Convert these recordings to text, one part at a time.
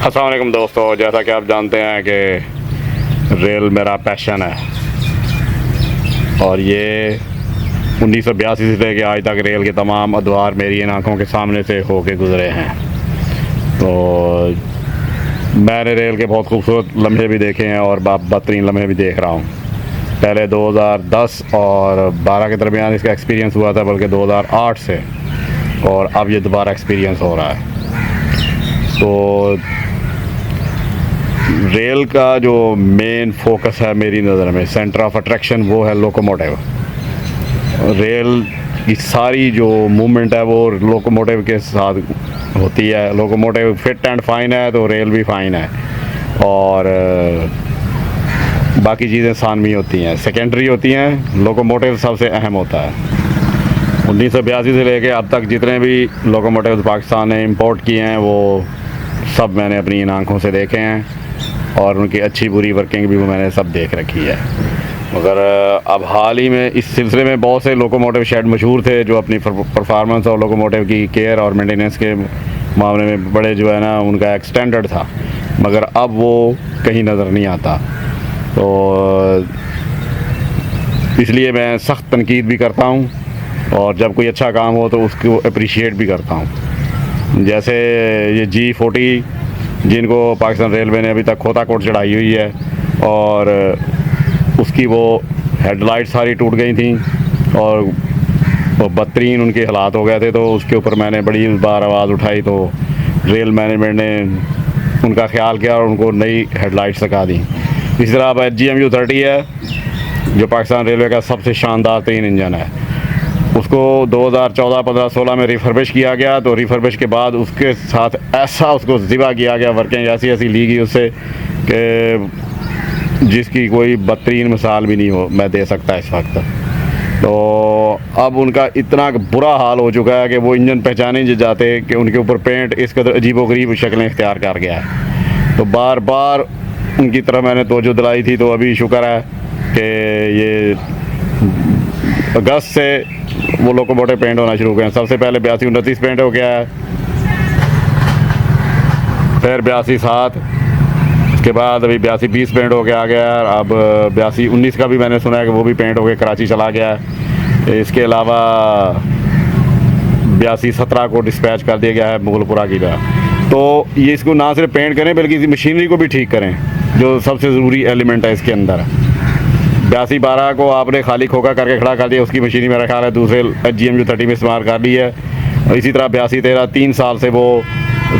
अस्सलाम वालेकुम दोस्तों, जैसा कि आप जानते हैं कि रेल मेरा पैशन है और ये 1982 से लेकर आज तक रेल के तमाम अदवार मेरी इन आँखों के सामने से होके गुज़रे हैं। तो मैंने रेल के बहुत खूबसूरत लम्हे भी देखे हैं और बदतरीन लम्हे भी देख रहा हूँ। पहले 2010 और 12 के दरमियान इसका एक्सपीरियंस हुआ था, बल्कि 2008 से, और अब ये दोबारा एक्सपीरियंस हो रहा है। तो रेल का जो मेन फोकस है मेरी नज़र में, सेंटर ऑफ अट्रैक्शन, वो है लोकोमोटिव। रेल की सारी जो मूवमेंट है वो लोकोमोटिव के साथ होती है। लोकोमोटिव फिट एंड फाइन है तो रेल भी फाइन है, और बाकी चीज़ें सानवी होती हैं, सेकेंडरी होती हैं। लोकोमोटिव सबसे अहम होता है। 1982 से लेके अब तक जितने भी लोकोमोटिव पाकिस्तान ने इंपोर्ट किए हैं वो सब मैंने अपनी इन आँखों से देखे हैं, और उनकी अच्छी बुरी वर्किंग भी वो मैंने सब देख रखी है। मगर अब हाल ही में इस सिलसिले में बहुत से लोकोमोटिव शेड मशहूर थे जो अपनी परफॉर्मेंस और लोकोमोटिव की केयर और मेंटेनेंस के मामले में बड़े जो है ना, उनका एक स्टैंडर्ड था, मगर अब वो कहीं नज़र नहीं आता। तो इसलिए मैं सख्त तनकीद भी करता हूँ, और जब कोई अच्छा काम हो तो उसको अप्रिशिएट भी करता हूँ। जैसे ये G40 जिनको पाकिस्तान रेलवे ने अभी तक खोता कोट चढ़ाई हुई है, और उसकी वो हेडलाइट सारी टूट गई थी और वो बदतरीन उनके हालात हो गए थे। तो उसके ऊपर मैंने बड़ी बार आवाज़ उठाई, तो रेल मैनेजमेंट ने उनका ख्याल किया और उनको नई हेडलाइट्स लगा दी। इसी तरह अब HGMU30 है जो पाकिस्तान रेलवे का सबसे शानदार तरीन इंजन है। उसको 2014, 15, 16 में रिफर्बिश किया गया। तो रिफर्बिश के बाद उसके साथ ऐसा उसको ज़िबा किया गया, वर्किंग ऐसी ऐसी ली गई उससे कि जिसकी कोई बदतरीन मिसाल भी नहीं हो मैं दे सकता इस वक्त। तो अब उनका इतना बुरा हाल हो चुका है कि वो इंजन पहचाने नहीं जाते कि उनके ऊपर पेंट इस कदर अजीबोगरीब शक्लें इख्तियार कर गया है। तो बार बार उनकी तरफ मैंने तवज्जो दिलाई थी। तो अभी शुक्र है कि ये अगस्त से वो लोकोमोटिव पेंट होना शुरू हो गए हैं। सबसे पहले 82-29 पेंट हो गया है, फिर 82-7, उसके बाद अभी 82-20 पेंट हो गया आ गया है। अब 82-19 का भी मैंने सुना है कि वो भी पेंट हो गया, कराची चला गया है। इसके अलावा 82-17 को डिस्पैच कर दिया गया है मुगलपुरा की तरह। तो ये इसको ना सिर्फ पेंट करें बल्कि इसी मशीनरी को भी ठीक करें, जो सबसे ज़रूरी एलिमेंट है इसके अंदर। 82-12 को आपने खाली खोखा करके खड़ा कर दिया, उसकी मशीनरी मेरा ख्याल है दूसरे HGMU30 में इस्तेमाल कर ली है। और इसी तरह 82-13 3 साल से वो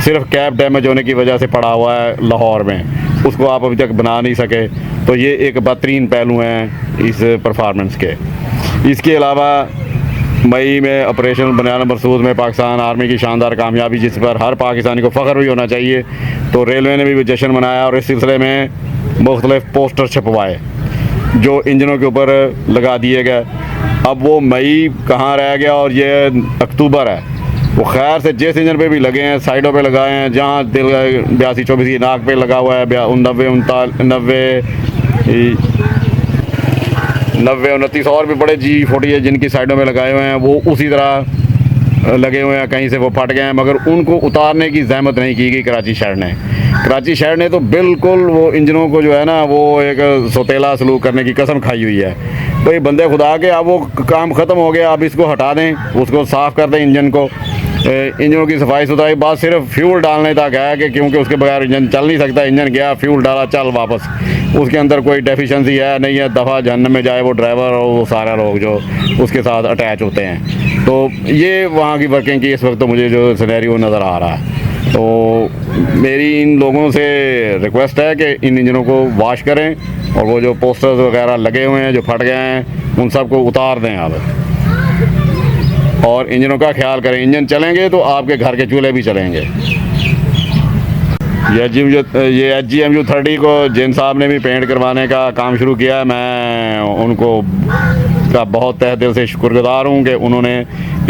सिर्फ कैप डैमेज होने की वजह से पड़ा हुआ है लाहौर में, उसको आप अभी तक बना नहीं सके। तो ये एक बेहतरीन पहलू हैं इस परफॉर्मेंस के। इसके अलावा मई में ऑपरेशन बनियान मरसूद में पाकिस्तान आर्मी की शानदार कामयाबी, जिस पर हर पाकिस्तानी को फ़ख्र भी होना चाहिए। तो रेलवे ने भी जश्न मनाया और इस सिलसिले में मुख्तलिफ पोस्टर छपवाए जो इंजनों के ऊपर लगा दिए गए। अब वो मई कहाँ रह गया और ये अक्टूबर है। वो खैर से जिस इंजन पे भी लगे हैं, साइडों पे लगाए हैं, जहाँ दिल 82-24 की नाक पे लगा हुआ है, 90-29 और भी बड़े G40 है जिनकी साइडों में लगाए हुए हैं, वो उसी तरह लगे हुए हैं। कहीं से वो फट गए हैं, मगर उनको उतारने की जहमत नहीं की गई कराची शहर ने। कराची शहर ने तो बिल्कुल वो इंजनों को जो है ना, वो एक सौतेला सलूक करने की कसम खाई हुई है। तो ये बंदे खुदा के अब वो काम ख़त्म हो गया, अब इसको हटा दें, उसको साफ़ कर दें इंजन को। इंजनों की सफाई सुथराई बात सिर्फ फ्यूल डालने तक है कि क्योंकि उसके बगैर इंजन चल नहीं सकता। इंजन गया, फ्यूल डाला, चल वापस। उसके अंदर कोई डेफिशिएंसी है नहीं है, दफ़ा जहन्नम में जाए वो ड्राइवर और वो सारे लोग जो उसके साथ अटैच होते हैं। तो ये वहाँ की वर्किंग की इस वक्त तो मुझे जो सिनेरियो नज़र आ रहा है। तो मेरी इन लोगों से रिक्वेस्ट है कि इन इंजनों को वॉश करें, और वो जो पोस्टर्स वगैरह लगे हुए हैं जो फट गए हैं उन सब को उतार दें अब, और इंजनों का ख्याल करें। इंजन चलेंगे तो आपके घर के चूल्हे भी चलेंगे। ये HGMU30 को जिन साहब ने भी पेंट करवाने का काम शुरू किया है, मैं उनको का बहुत तहे दिल से शुक्रगुजार हूँ कि उन्होंने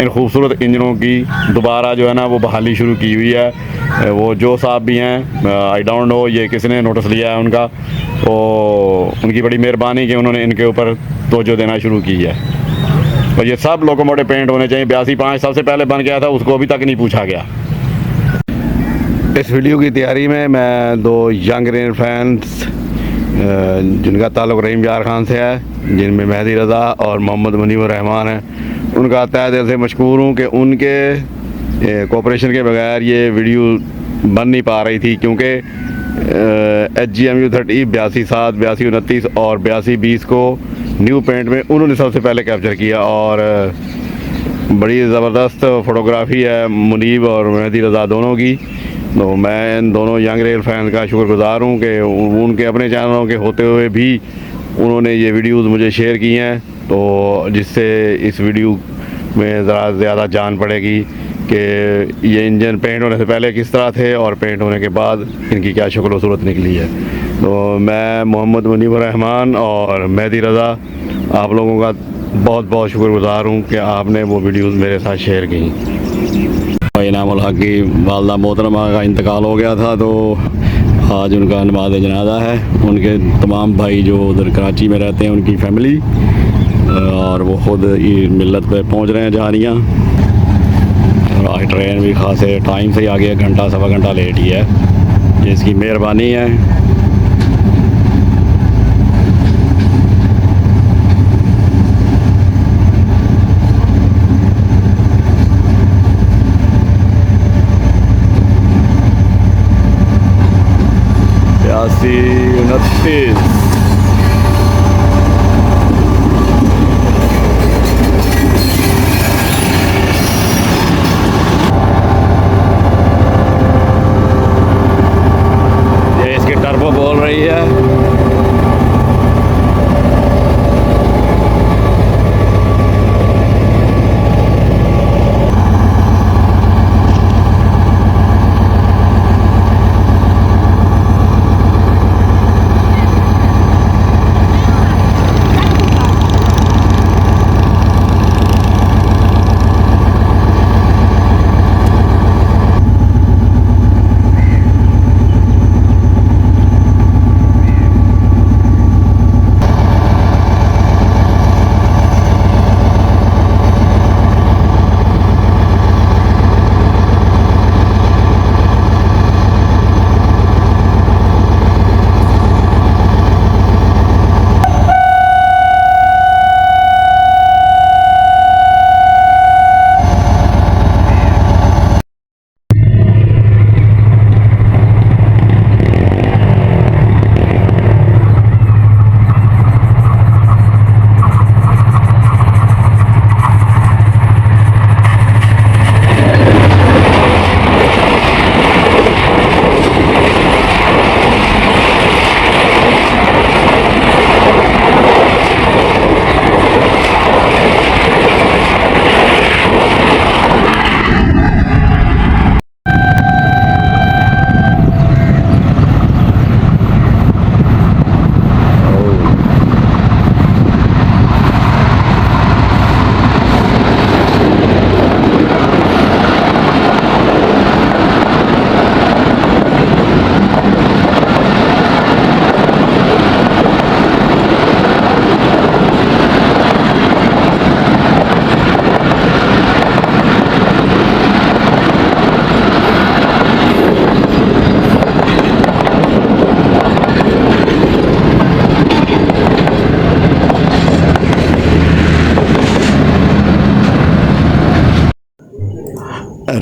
इन खूबसूरत इंजनों की दोबारा जो है ना वो बहाली शुरू की हुई है। वो जो साहब भी हैं, आई डोंट नो ये किसने नोटिस लिया है उनका, तो उनकी बड़ी मेहरबानी कि उन्होंने इनके ऊपर तवज्जो देना शुरू की है। और ये सब लोकोमोटिव पेंट होने चाहिए। 82-5 सबसे पहले बन गया था, उसको अभी तक नहीं पूछा गया। इस वीडियो की तैयारी में मैं दो यंग रेन फैंस जिनका ताल्लुक़ रहीम यार खान से है, जिनमें मेहदी रज़ा और मोहम्मद मुनीब रहमान हैं, उनका तहे दिल से मशकूर हूँ कि उनके कोऑपरेशन के बगैर ये वीडियो बन नहीं पा रही थी, क्योंकि HGMU 30 82/7 82/29 और 82/20 को न्यू पेंट में उन्होंने सबसे पहले कैप्चर किया और बड़ी ज़बरदस्त फ़ोटोग्राफी है मुनीब और मेहदी रज़ा दोनों की। तो मैं इन दोनों यंग रेल फैन का शुक्रगुज़ार हूँ कि उनके अपने चैनलों के होते हुए भी उन्होंने ये वीडियोस मुझे शेयर की हैं, तो जिससे इस वीडियो में ज़रा ज़्यादा जान पड़ेगी कि ये इंजन पेंट होने से पहले किस तरह थे और पेंट होने के बाद इनकी क्या शक्ल व सूरत निकली है। तो मैं मोहम्मद मुनीब रहमान और मेहदी रज़ा आप लोगों का बहुत बहुत शुक्रगुज़ार हूँ कि आपने वो वीडियोस मेरे साथ शेयर की। इनामुल हक की वालदा मोहतरमा का इंतकाल हो गया था, तो आज उनका नमाज जनाजा है। उनके तमाम भाई जो उधर कराची में रहते हैं, उनकी फैमिली, और वो ख़ुद मिलत पे पहुंच रहे हैं जहानिया। और आज ट्रेन भी खासे टाइम से ही आ गया, घंटा सवा घंटा लेट ही है, जिसकी मेहरबानी है। Así, 29. ये इसकी टर्बो बोल रही है।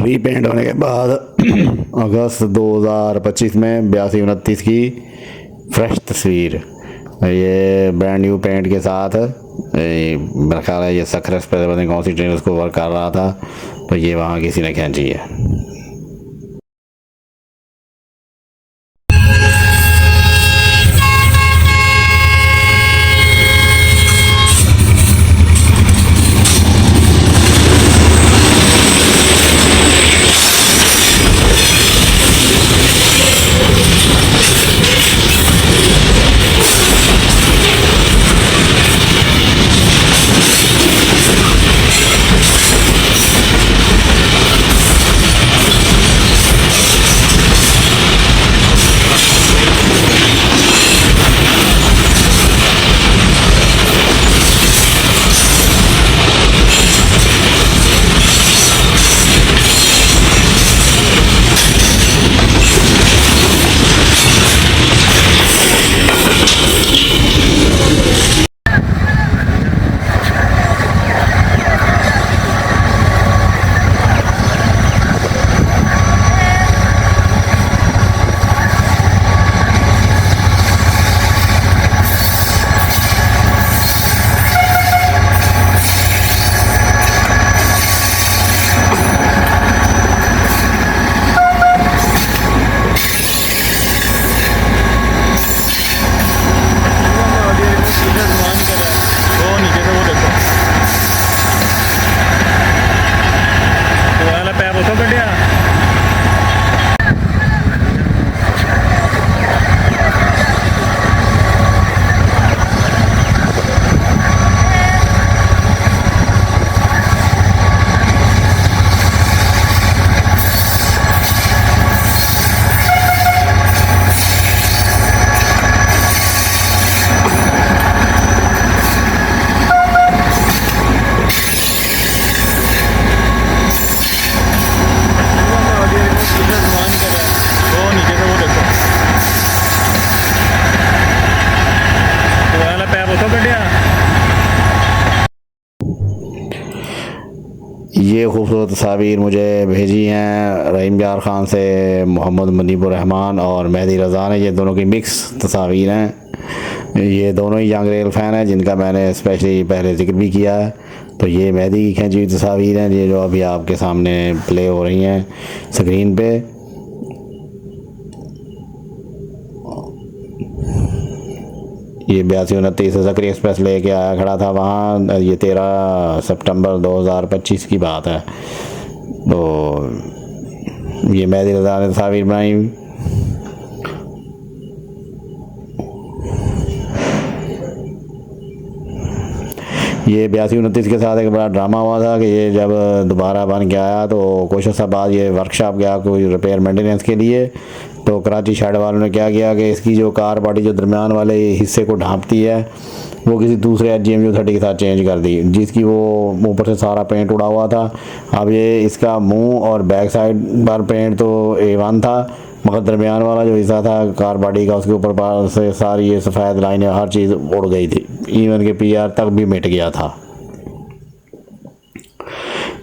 रीपेंट होने के बाद अगस्त 2025 में 82/29 की फ्रेश तस्वीर, ये ब्रांड न्यू पेंट के साथ। मेरा ख्याल है ये सखर एक्सप्रेस पता नहीं कौन सी ट्रेन उसको वर्क कर रहा था, तो ये वहाँ किसी ने खींची है। ये खूबसूरत तस्वीर मुझे भेजी हैं रहीम यार ख़ान से मोहम्मद मुनीबुर रहमान और मेहदी रज़ा ने। ये दोनों की मिक्स तस्वीर हैं। ये दोनों ही यंग रेल फ़ैन हैं जिनका मैंने स्पेशली पहले ज़िक्र भी किया है। तो ये मेहदी की खींची हुई तस्वीर हैं, ये जो अभी आपके सामने प्ले हो रही हैं स्क्रीन पे। ये 8229 ज़करी एक्सप्रेस लेके आया खड़ा था वहाँ। ये 13 सितंबर 2025 की बात है। तो ये मेहदी रज़ा ने तस्वीर बनाई। ये 8229 के साथ एक बड़ा ड्रामा हुआ था कि ये जब दोबारा बन के आया तो कुछ अर्सा बाद ये वर्कशॉप गया कोई रिपेयर मेंटेनेंस के लिए। तो कराची शेड वालों ने क्या किया कि इसकी जो कार बॉडी जो दरमियान वाले हिस्से को ढांपती है वो किसी दूसरे GMU30 के साथ चेंज कर दी, जिसकी वो ऊपर से सारा पेंट उड़ा हुआ था। अब ये इसका मुंह और बैक साइड पर पेंट तो A1 था, मगर दरमियान वाला जो हिस्सा था कार बॉडी का उसके ऊपर से सारी ये सफ़ेद लाइनें हर चीज़ उड़ गई थी, इवन के PR तक भी मिट गया था।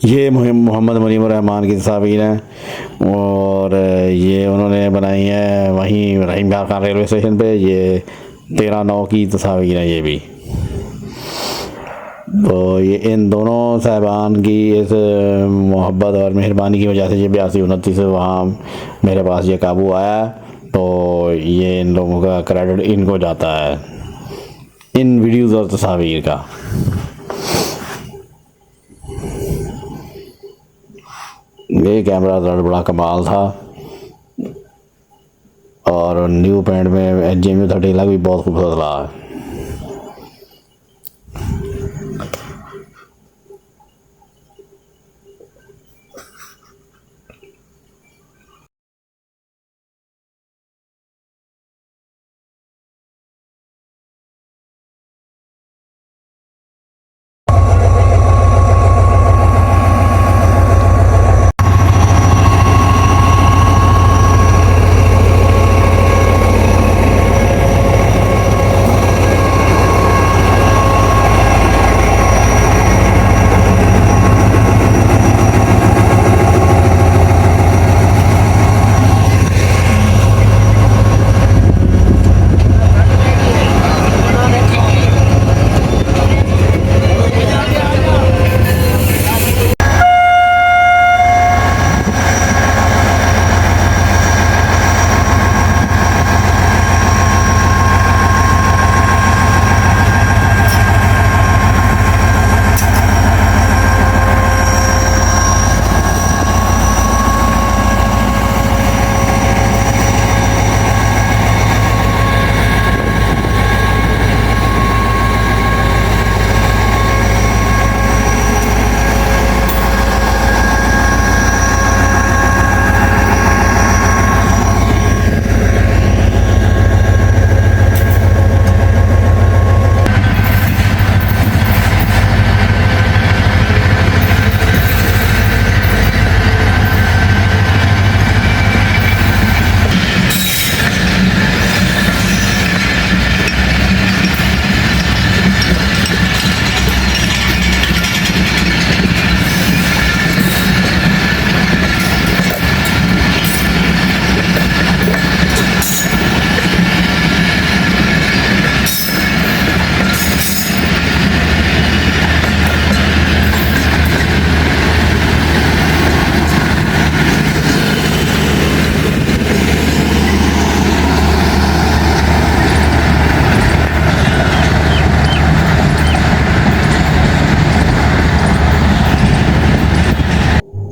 ये मोहम्मद मुनीबुर रहमान की तस्वीर हैं और ये उन्होंने बनाई है वहीं रहीम यार ख़ान रेलवे स्टेशन पे। ये 13/9 की तस्वीर है ये भी। तो ये इन दोनों साहिबान की इस मोहब्बत और मेहरबानी की वजह से ये 8229 से वहाँ मेरे पास ये काबू आया। तो ये इन लोगों का क्रेडिट इनको जाता है, इन वीडियोज़ और तस्वीर का। ये कैमरा बड़ा कमाल था और न्यू पेंट में GMU30 लग भी बहुत खूबसूरत रहा है।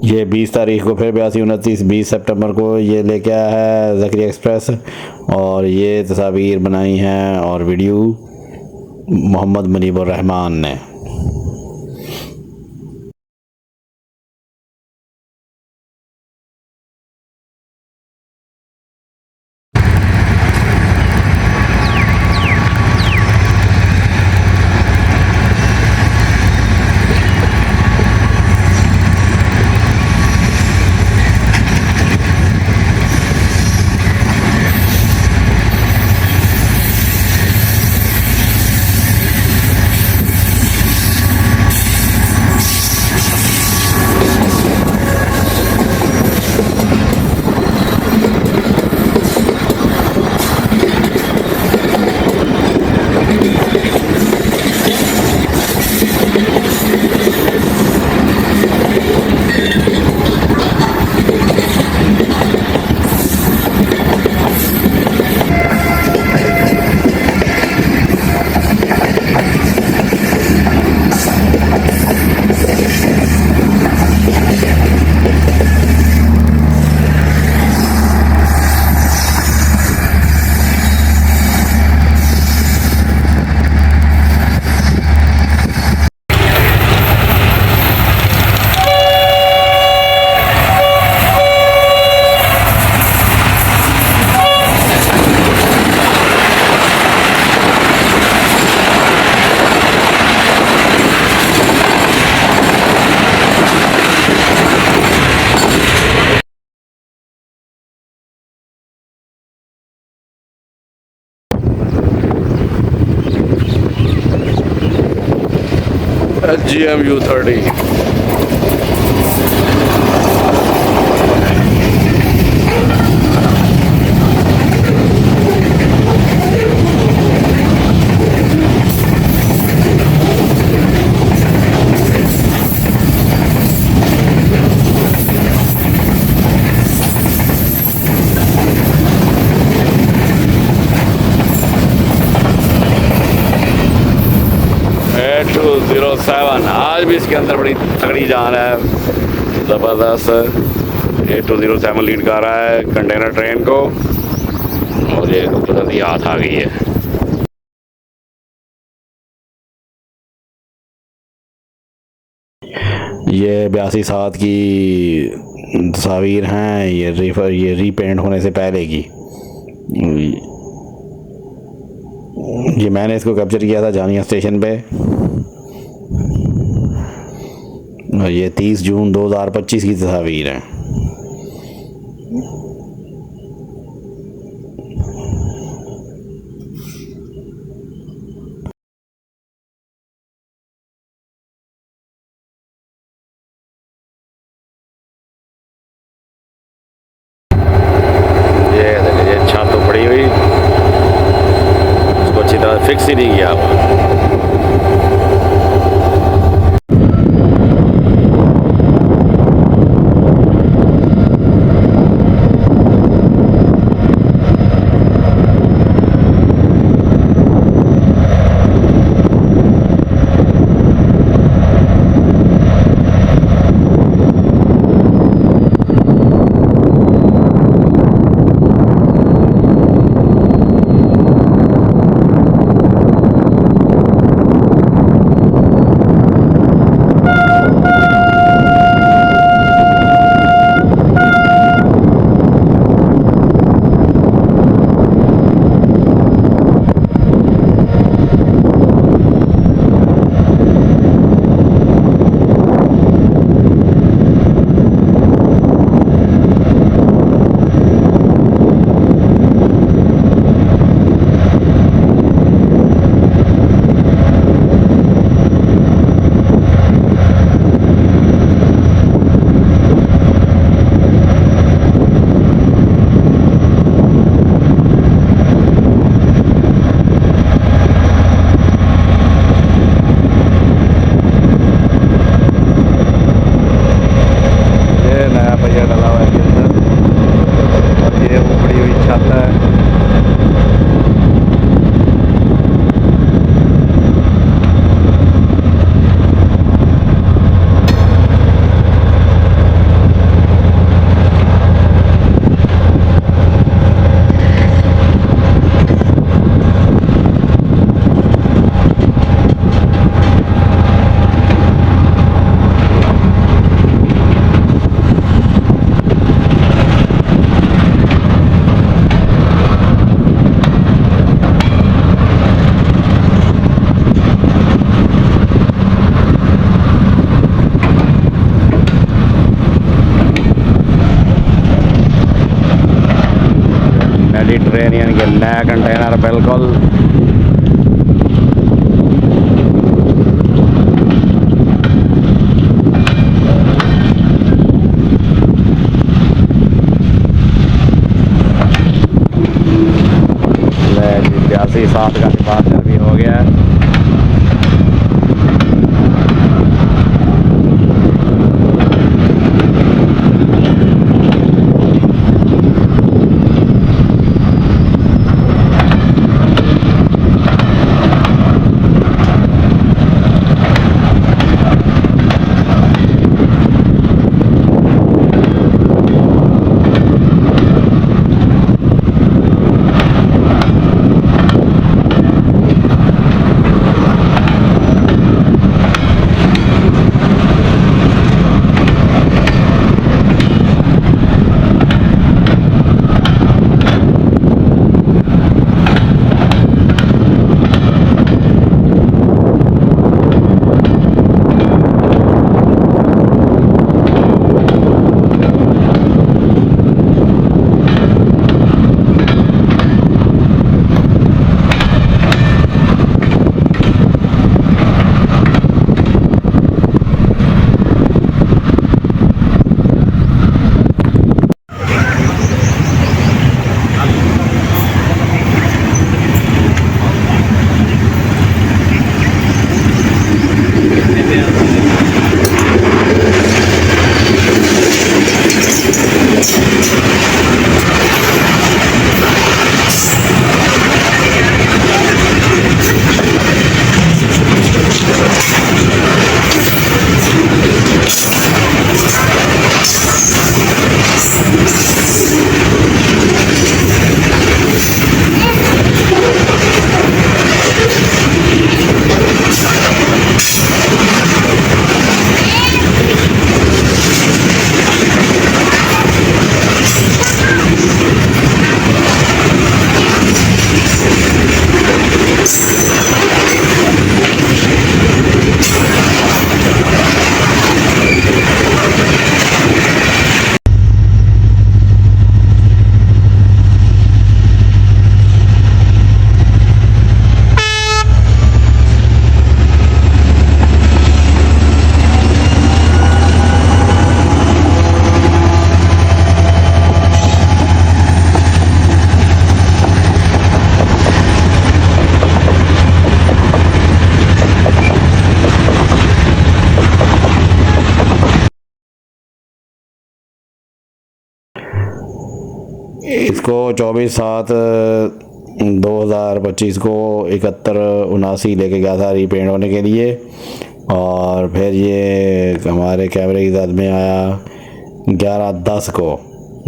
ये 20 तारीख को फिर 8229 20 सितंबर को ये लेके आया है ज़करी एक्सप्रेस और ये तस्वीर बनाई हैं और वीडियो मोहम्मद मुनीबुर रहमान ने। GMU 30। A207 आज भी इसके अंदर बड़ी तगड़ी जान है, ज़बरदस्त। 8207 लीड कर रहा है कंटेनर ट्रेन को, और ये कुदरती हाथ आ गई है। ये 82-7 की तस्वीर हैं, ये रीपेंट होने से पहले की। ये मैंने इसको कैप्चर किया था जानिया स्टेशन पे, और ये 30 जून 2025 की तस्वीर है। ये छत तो पड़ी हुई, उसको अच्छी तरह फिक्स ही नहीं किया हुआ। मेडिटेरेनियन के नया कंटेनर बिल्कुल ले 82-7 का डिपार्चर भी हो गया है। इसको 24/7/2025 को 7179 लेके गया था रीपेंट होने के लिए। और फिर ये हमारे कैमरे की जद में आया 11/10 को,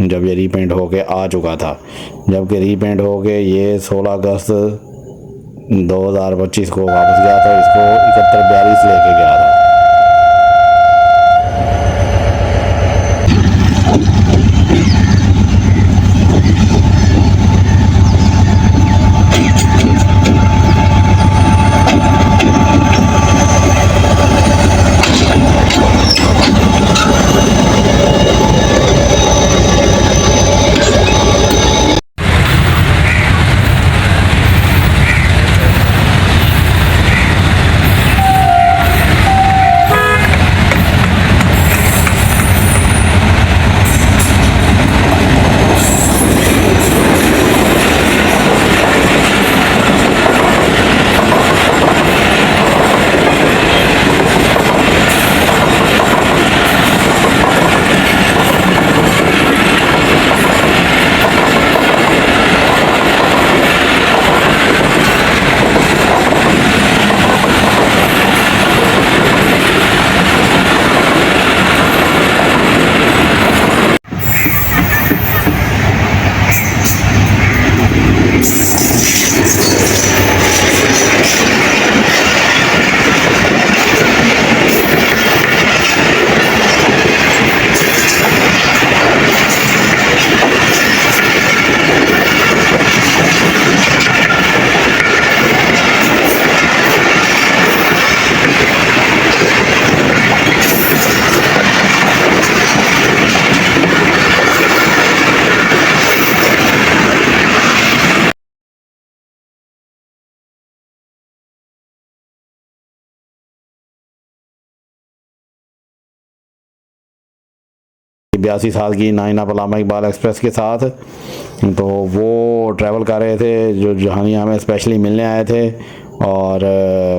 जब ये रीपेंट होके आ चुका था। जबकि रीपेंट होके ये 16 अगस्त 2025 को वापस गया था। इसको 7142 लेके गया था। बयासी साल की नाइना अल्लामा इकबाल एक्सप्रेस के साथ, तो वो ट्रैवल कर रहे थे, जो जहानिया हमें स्पेशली मिलने आए थे। और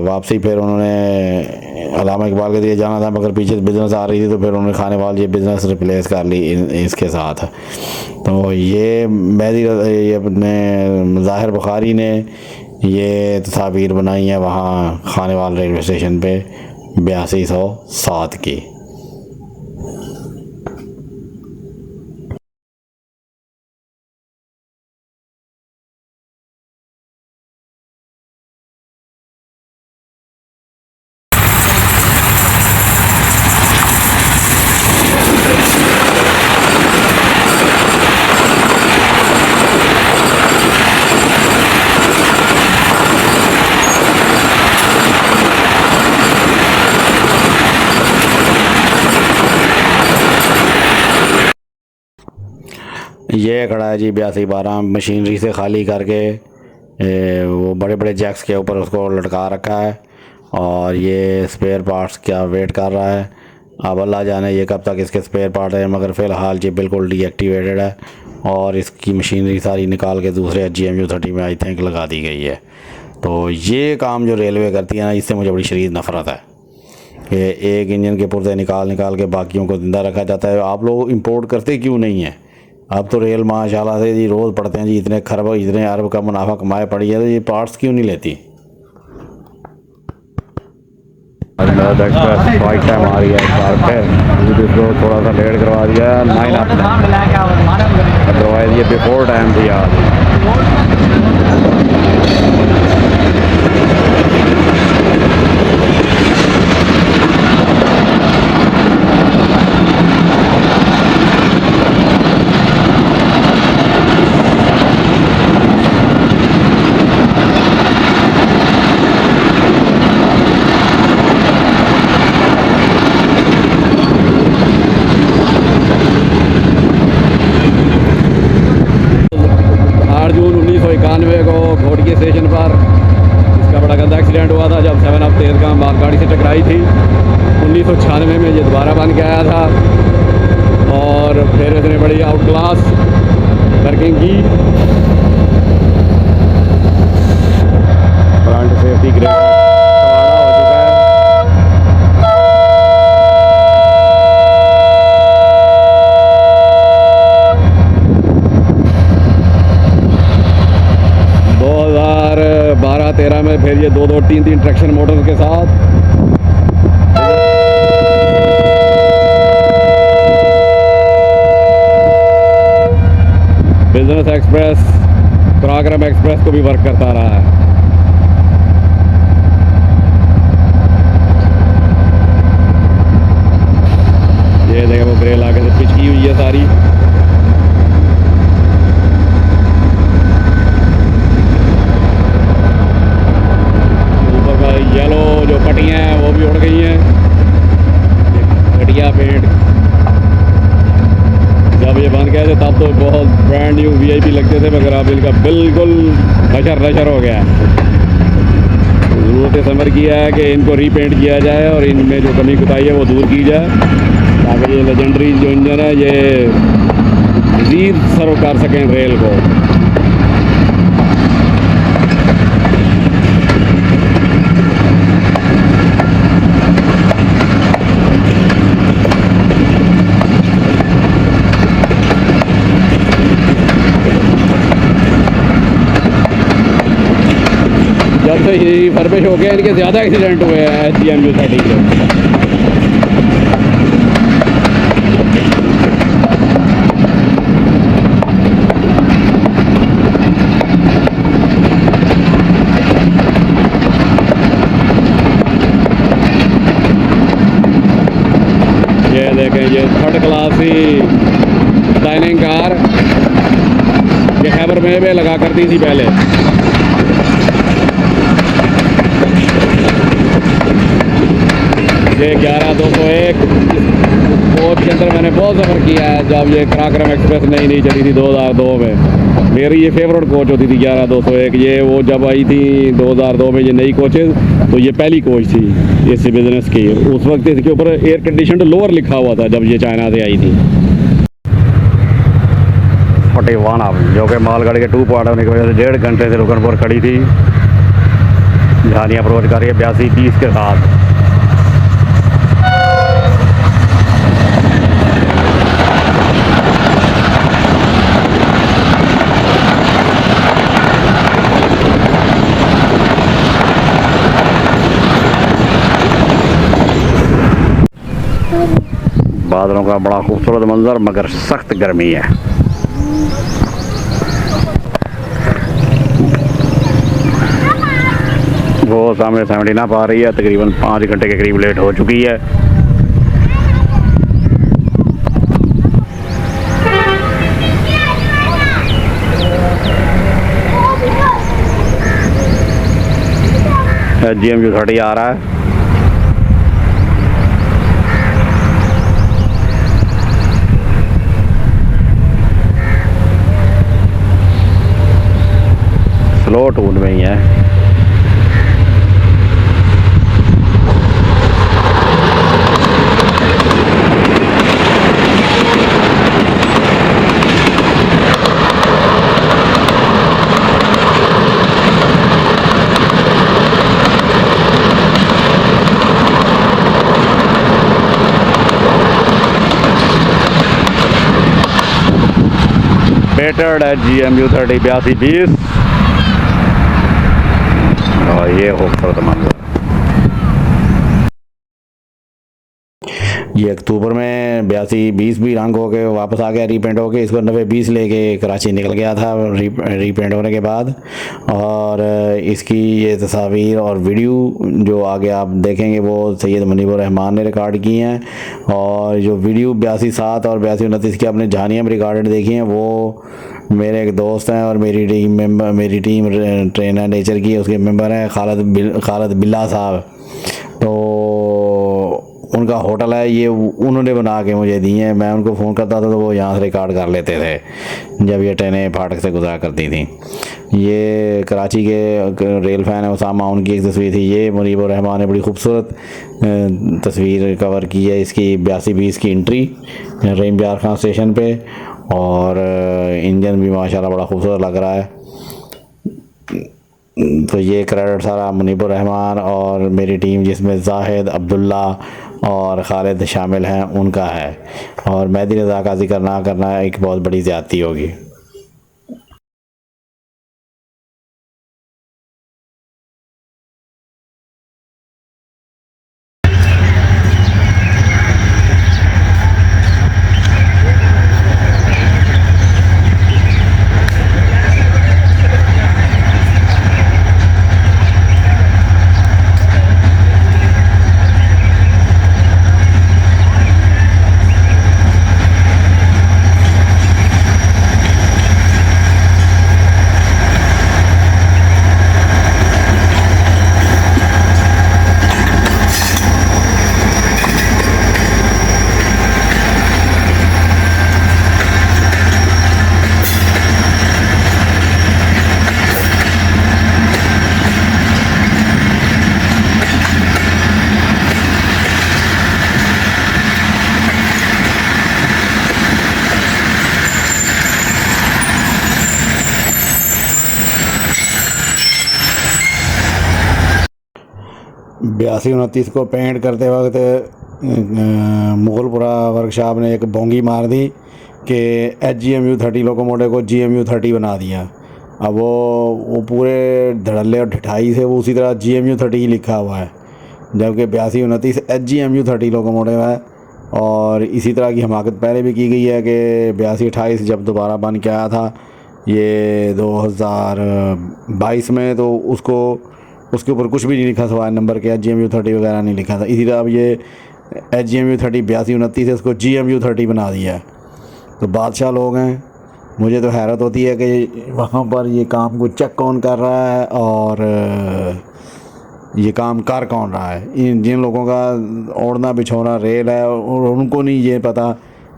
वापसी फिर उन्होंने अल्लामा इकबाल के दिए जाना था, मगर पीछे बिज़नेस आ रही थी, तो फिर उन्होंने खाने वाले ये बिज़नेस रिप्लेस कर ली इसके साथ। तो ये मेहदी ये अपने ज़ाहिर बुखारी ने ये तस्वीर बनाई है वहाँ खाने वाल रेलवे स्टेशन पे 8207 की। ये खड़ा है जी 8212 मशीनरी से खाली करके, वो बड़े बड़े जैक्स के ऊपर उसको लटका रखा है। और ये स्पेयर पार्ट्स क्या वेट कर रहा है। अब अल्लाह जाने ये कब तक इसके स्पेयर पार्ट है, मगर फ़िलहाल ये बिल्कुल डीएक्टिवेटेड है। और इसकी मशीनरी सारी निकाल के दूसरे GMU30 में आई थिंक लगा दी गई है। तो ये काम जो रेलवे करती है ना, इससे मुझे बड़ी शदीद नफ़रत है कि एक इंजन के पुर्जे निकाल के बाकियों को ज़िंदा रखा जाता है। आप लोग इंपोर्ट करते क्यों नहीं हैं? अब तो रेल माशाल्लाह से जी रोज़ पढ़ते हैं जी, इतने खरब इतने अरब का मुनाफा कमाए पड़ी है, तो ये पार्ट्स क्यों नहीं लेती? एक्सप्रेस फाइट टाइम आ रही है इस बार फिर, इसको थोड़ा सा लेट करवा दिया 9 अदरवाइज ये बिफोर टाइम थी आज। घोटिया स्टेशन पर इसका बड़ा गंदा एक्सीडेंट हुआ था जब 7 अप तेज़ का मालगाड़ी से टकराई थी। 1996 में ये दोबारा बन के आया था और फिर इसने बड़ी आउट क्लास वर्किंग की। फ्रंट सेफ्टी ग्रेड सिस्टम है। फिर ये 2-2 3-3 ट्रैक्शन मोटर के साथ बिजनेस एक्सप्रेस, पराक्रम एक्सप्रेस को भी वर्क करता रहा है। ये देखें वो ग्रेल आगे से पिच की हुई है सारी। ऊपर का येलो जो पट्टियाँ हैं वो भी उड़ गई हैं। घटिया पेंट, जब ये बन गए थे तब तो बहुत ब्रांड न्यू वीआईपी लगते थे, मगर अब इनका बिल्कुल नशर हो गया है। ज़रूरत समर किया है कि इनको रीपेंट किया जाए और इनमें जो कमी कुताही है वो दूर की जाए, ताकि ये लेजेंडरी जो इंजन है ये मज़ीद सर्व कर सकें रेल को। जब से ये फरबिश हो गया इनके ज़्यादा एक्सीडेंट हुए हैं GMU 30 के। ये देखें, ये 3rd क्लास ही डाइनिंग कार ये खैबर में भी लगा करती थी पहले। ये 11201 कोच के अंदर मैंने बहुत सफ़र किया है। जब ये पराक्रम एक्सप्रेस नई चली थी 2002 में, मेरी ये फेवरेट कोच होती थी 11201। ये वो जब आई थी 2002 में ये नई कोचेज़, तो ये पहली कोच थी इस बिज़नेस की। उस वक्त इसके ऊपर एयर कंडीशन लोअर लिखा हुआ था जब ये चाइना से आई थी। 41 अब जो कि मालगाड़ी के 2 पार्ट होने की वजह से 1.5 घंटे से रुकनपुर खड़ी थी। झानिया अप्रोच कर रही है 82-20 के साथ। बादलों का बड़ा खूबसूरत मंजर, मगर सख्त गर्मी है। वो सामने 70 ना पा रही है, तकरीबन 5 घंटे के करीब लेट हो चुकी है। GMU 30 आ रहा है। स्लो टून में ही है। बेटर्ड है GMU 30 82-20 और ये खूबसूरत मंजर। ये अक्टूबर में 82-20 भी रंग हो के वापस आ गया, रीपेंट हो के। इसको 90-20 लेके कराची निकल गया था रीपेंट होने के बाद। और इसकी ये तस्वीर और वीडियो जो आगे आप देखेंगे वो सैयद मुनीबुर रहमान ने रिकॉर्ड की हैं। और जो वीडियो 82-7 और 82-29 की आपने झानिया में रिकॉर्डेड देखी हैं, वो मेरे एक दोस्त हैं और मेरी टीम ट्रेनर नेचर की उसके मेंबर हैं खालिद बिल्ला साहब। तो उनका होटल है, ये उन्होंने बना के मुझे दिए हैं। मैं उनको फ़ोन करता था तो वो यहाँ से रिकॉर्ड कर लेते थे जब ये ट्रेनें फाटक से गुजरा करती थी। ये कराची के रेल फ़ैन है उसामा, उनकी एक तस्वीर थी। ये मुनीबुर रहमान ने बड़ी खूबसूरत तस्वीर कवर की है इसकी 82-20 की एंट्री रहीम बियार खान स्टेशन पे। और इंजन भी माशाल्लाह बड़ा खूबसूरत लग रहा है। तो ये क्रेडिट सारा मुनीबुर रहमान और मेरी टीम जिसमें जाहिद, अब्दुल्ला और खालिद शामिल हैं उनका है। और मेहदी रज़ा का जिक्र ना करना एक बहुत बड़ी ज़्यादती होगी। 82-29 को पेंट करते वक्त मुगलपुरा वर्कशॉप ने एक बोंगी मार दी कि HGMU30 लोकोमोटिव को GMU30 बना दिया। अब वो पूरे धड़ल्ले और ढिठाई से वो उसी तरह GMU30 ही लिखा हुआ है, जबकि 82-29 HGMU30 लोकोमोटिव है। और इसी तरह की हमाकत पहले भी की गई है कि 82-28 जब दोबारा बन के आया था ये 2022 में, तो उसके ऊपर कुछ भी नहीं लिखा सवाल नंबर के, HGMU30 वगैरह नहीं लिखा था। इसी तरह अब ये HGMU30 82-29 से उसको GMU30 बना दिया है। तो बादशाह लोग हैं। मुझे तो हैरत होती है कि वहाँ पर ये काम को चेक कौन कर रहा है और ये काम कर कौन रहा है। जिन लोगों का ओढ़ना बिछोना रेल है और उनको नहीं ये पता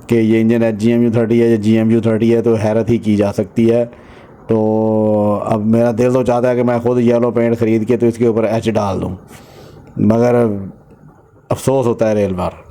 कि ये इंजन HGMU30 है या GMU30 है, तो हैरत ही की जा सकती है। तो अब मेरा दिल तो चाहता है कि मैं ख़ुद येलो पेंट ख़रीद के तो इसके ऊपर H डाल दूँ, मगर अफसोस होता है रेल पर।